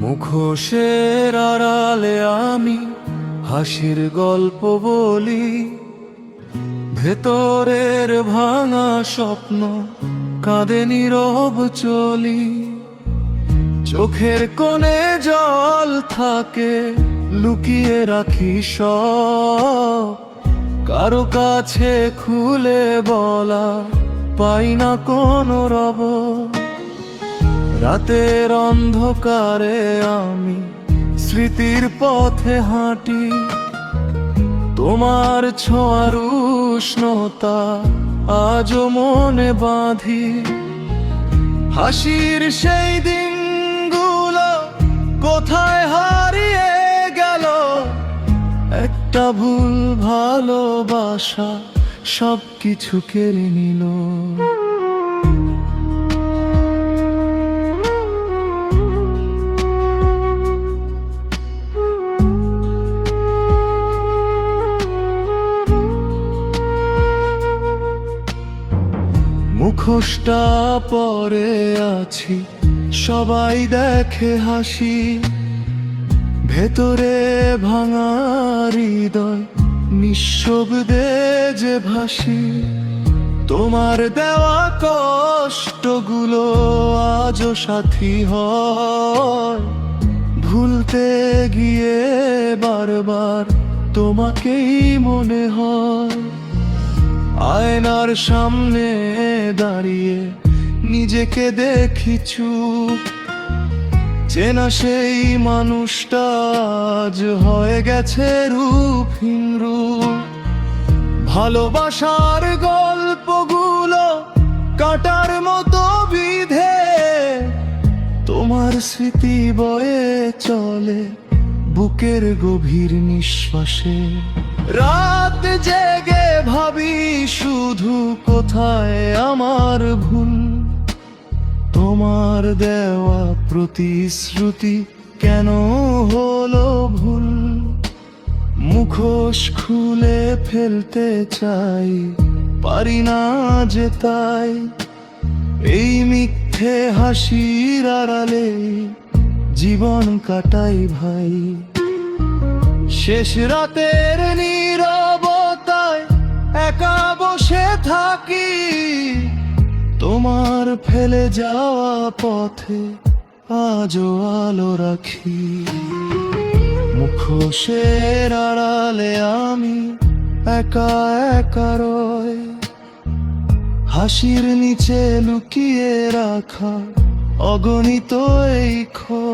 মুখোশের আড়ালে আমি হাসির গল্প বলি, ভেতরের ভাঙা স্বপ্ন কাঁদে নীরব চলি। চোখের কোণে জল থাকে, লুকিয়ে রাখি সব, কারো কাছে খুলে বলা পাই না কোনো রব। রাতের অন্ধকারে আমি স্মৃতির পথে হাঁটি, তোমার ছোঁয়ার উষ্ণতা আজও মনে বাঁধি। হাসির সেই দিনগুলো কোথায় হারিয়ে গেল, একটা ভুল ভালোবাসা সবকিছু কেড়ে নিল। মুখোশটা পরে আছি, সবাই দেখে হাসি, ভেতরে ভাঙা হৃদয় নিঃশব্দে যে ভাসি। তোমার দেওয়া কষ্টগুলো আজও সাথী হয়, ভুলতে গিয়ে বারবার তোমাকেই মনে হয়। আয়নার সামনে দাঁড়িয়ে নিজেকে দেখি চুপ, চেনা সেই মানুষটা আজ হয়ে গেছে রূপহীন রূপ। ভালোবাসার গল্পগুলো কাটার মতো বিধে, তোমার স্মৃতি বয়ে চলে বুকের গভীর নিঃশ্বাসে। রাত জেগে ভাবি শুধু কোথায় আমার ভুল, তোমার দেওয়া প্রতিশ্রুতি কেন হলো ভুল। মুখোশ খুলে ফেলতে চাই, পারি না যে তাই, এই মিথ্যে হাসির আড়ালে জীবন কাটাই ভাই। শেষ রাতের নীরবতায় একা বসে থাকি, তোমার ফেলে যাওয়া পথে আজও আলো রাখি। মুখোশের আড়ালে আমি একা একা রই, হাসির নিচে লুকিয়ে রাখা অগণিত এই ক্ষোভ।